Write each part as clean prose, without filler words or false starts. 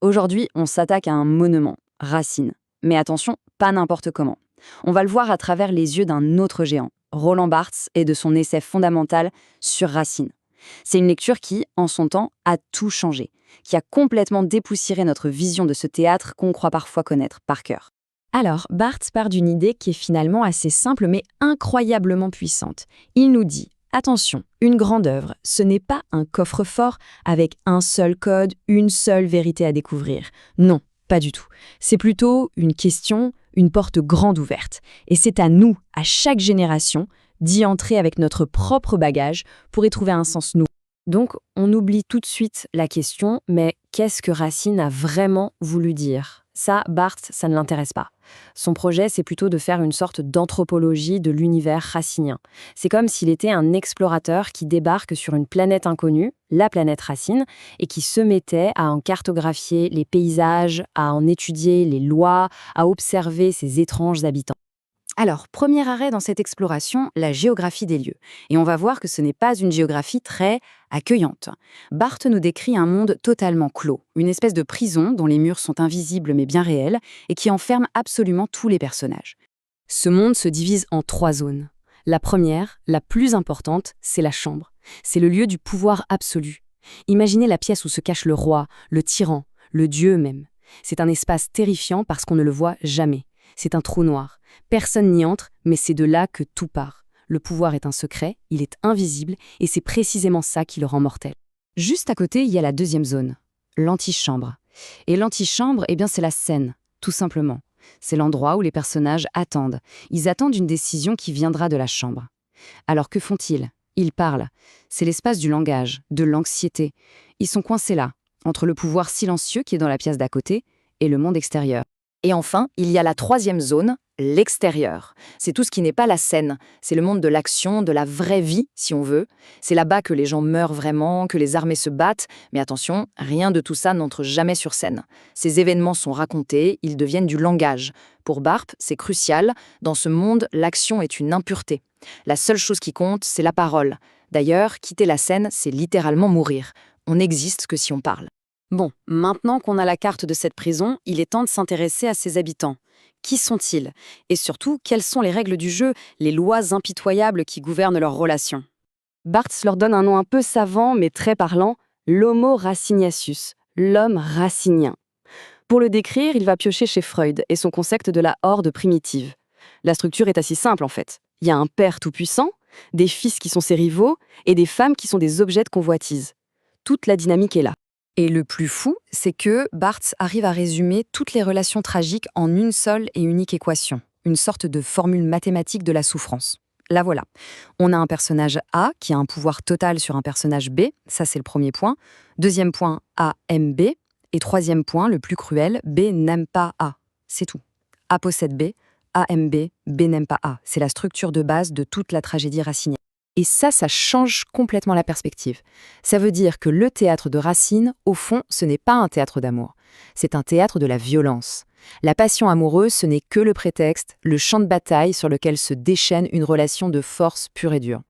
Aujourd'hui, on s'attaque à un monument, Racine. Mais attention, pas n'importe comment. On va le voir à travers les yeux d'un autre géant, Roland Barthes, et de son essai fondamental sur Racine. C'est une lecture qui, en son temps, a tout changé, qui a complètement dépoussiéré notre vision de ce théâtre qu'on croit parfois connaître par cœur. Alors, Barthes part d'une idée qui est finalement assez simple mais incroyablement puissante. Il nous dit, attention, une grande œuvre, ce n'est pas un coffre-fort avec un seul code, une seule vérité à découvrir. Non, pas du tout. C'est plutôt une question, une porte grande ouverte. Et c'est à nous, à chaque génération, d'y entrer avec notre propre bagage pour y trouver un sens nouveau. Donc, on oublie tout de suite la question, mais qu'est-ce que Racine a vraiment voulu dire? Ça, Barthes, ça ne l'intéresse pas. Son projet, c'est plutôt de faire une sorte d'anthropologie de l'univers racinien. C'est comme s'il était un explorateur qui débarque sur une planète inconnue, la planète Racine, et qui se mettait à en cartographier les paysages, à en étudier les lois, à observer ces étranges habitants. Alors, premier arrêt dans cette exploration, la géographie des lieux. Et on va voir que ce n'est pas une géographie très accueillante. Barthes nous décrit un monde totalement clos, une espèce de prison dont les murs sont invisibles mais bien réels et qui enferme absolument tous les personnages. Ce monde se divise en 3 zones. La première, la plus importante, c'est la chambre. C'est le lieu du pouvoir absolu. Imaginez la pièce où se cache le roi, le tyran, le dieu même. C'est un espace terrifiant parce qu'on ne le voit jamais. C'est un trou noir. Personne n'y entre, mais c'est de là que tout part. Le pouvoir est un secret, il est invisible, et c'est précisément ça qui le rend mortel. Juste à côté, il y a la deuxième zone, l'antichambre. Et l'antichambre, eh bien, c'est la scène, tout simplement. C'est l'endroit où les personnages attendent. Ils attendent une décision qui viendra de la chambre. Alors que font-ils? Ils parlent. C'est l'espace du langage, de l'anxiété. Ils sont coincés là, entre le pouvoir silencieux qui est dans la pièce d'à côté et le monde extérieur. Et enfin, il y a la troisième zone, l'extérieur. C'est tout ce qui n'est pas la scène. C'est le monde de l'action, de la vraie vie, si on veut. C'est là-bas que les gens meurent vraiment, que les armées se battent. Mais attention, rien de tout ça n'entre jamais sur scène. Ces événements sont racontés, ils deviennent du langage. Pour Barthes, c'est crucial. Dans ce monde, l'action est une impureté. La seule chose qui compte, c'est la parole. D'ailleurs, quitter la scène, c'est littéralement mourir. On n'existe que si on parle. Bon, maintenant qu'on a la carte de cette prison, il est temps de s'intéresser à ses habitants. Qui sont-ils? Et surtout, quelles sont les règles du jeu, les lois impitoyables qui gouvernent leurs relations? Barthes leur donne un nom un peu savant, mais très parlant, l'Homo raciniacius, l'homme racinien. Pour le décrire, il va piocher chez Freud et son concept de la horde primitive. La structure est assez simple en fait. Il y a un père tout-puissant, des fils qui sont ses rivaux, et des femmes qui sont des objets de convoitise. Toute la dynamique est là. Et le plus fou, c'est que Barthes arrive à résumer toutes les relations tragiques en une seule et unique équation, une sorte de formule mathématique de la souffrance. La voilà. On a un personnage A qui a un pouvoir total sur un personnage B, ça c'est le premier point. Deuxième point, A aime B. Et troisième point, le plus cruel, B n'aime pas A. C'est tout. A possède B, A aime B, B n'aime pas A. C'est la structure de base de toute la tragédie racinienne. Et ça change complètement la perspective. Ça veut dire que le théâtre de Racine, au fond, ce n'est pas un théâtre d'amour. C'est un théâtre de la violence. La passion amoureuse, ce n'est que le prétexte, le champ de bataille sur lequel se déchaîne une relation de force pure et dure.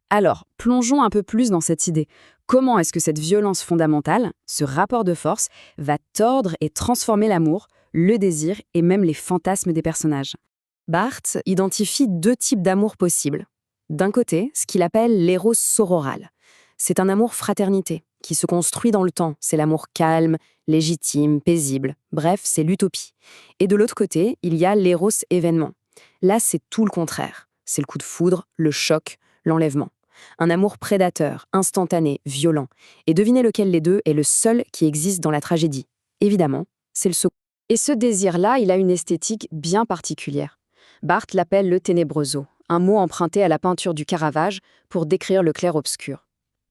Alors, plongeons un peu plus dans cette idée. Comment est-ce que cette violence fondamentale, ce rapport de force, va tordre et transformer l'amour, le désir et même les fantasmes des personnages? Barthes identifie 2 types d'amour possibles. D'un côté, ce qu'il appelle l'éros sororal. C'est un amour fraternité, qui se construit dans le temps. C'est l'amour calme, légitime, paisible. Bref, c'est l'utopie. Et de l'autre côté, il y a l'éros événement. Là, c'est tout le contraire. C'est le coup de foudre, le choc, l'enlèvement. Un amour prédateur, instantané, violent. Et devinez lequel des deux est le seul qui existe dans la tragédie. Évidemment, c'est le second. Et ce désir-là, il a une esthétique bien particulière. Barthes l'appelle le tenebroso, un mot emprunté à la peinture du Caravage pour décrire le clair-obscur.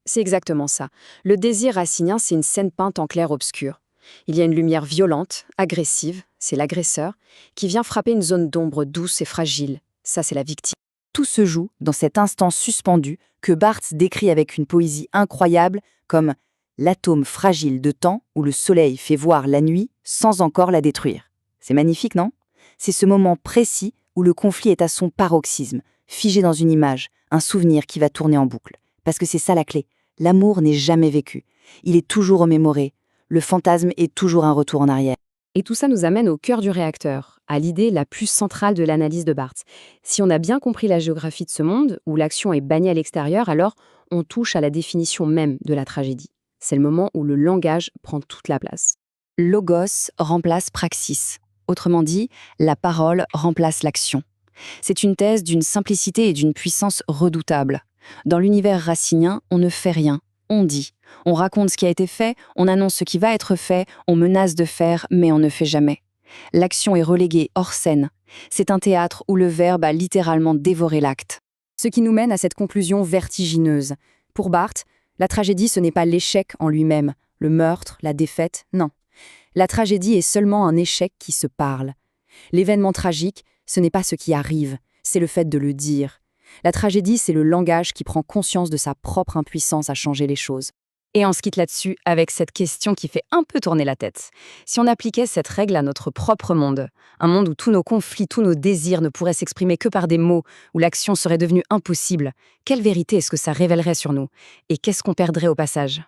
C'est exactement ça. Le désir racinien, c'est une scène peinte en clair-obscur. Il y a une lumière violente, agressive, c'est l'agresseur, qui vient frapper une zone d'ombre douce et fragile. Ça, c'est la victime. Tout se joue dans cet instant suspendu que Barthes décrit avec une poésie incroyable comme l'atome fragile de temps où le soleil fait voir la nuit sans encore la détruire. C'est magnifique, non? C'est ce moment précis où le conflit est à son paroxysme, figé dans une image, un souvenir qui va tourner en boucle. Parce que c'est ça la clé. L'amour n'est jamais vécu. Il est toujours remémoré. Le fantasme est toujours un retour en arrière. Et tout ça nous amène au cœur du réacteur, à l'idée la plus centrale de l'analyse de Barthes. Si on a bien compris la géographie de ce monde, où l'action est bannie à l'extérieur, alors on touche à la définition même de la tragédie. C'est le moment où le langage prend toute la place. Logos remplace praxis. Autrement dit, la parole remplace l'action. C'est une thèse d'une simplicité et d'une puissance redoutables. Dans l'univers racinien, on ne fait rien, on dit. On raconte ce qui a été fait, on annonce ce qui va être fait, on menace de faire, mais on ne fait jamais. L'action est reléguée hors scène. C'est un théâtre où le verbe a littéralement dévoré l'acte. Ce qui nous mène à cette conclusion vertigineuse. Pour Barthes, la tragédie, ce n'est pas l'échec en lui-même, le meurtre, la défaite, non. La tragédie est seulement un échec qui se parle. L'événement tragique, ce n'est pas ce qui arrive, c'est le fait de le dire. La tragédie, c'est le langage qui prend conscience de sa propre impuissance à changer les choses. Et on se quitte là-dessus avec cette question qui fait un peu tourner la tête. Si on appliquait cette règle à notre propre monde, un monde où tous nos conflits, tous nos désirs ne pourraient s'exprimer que par des mots, où l'action serait devenue impossible, quelle vérité est-ce que ça révélerait sur nous? Et qu'est-ce qu'on perdrait au passage?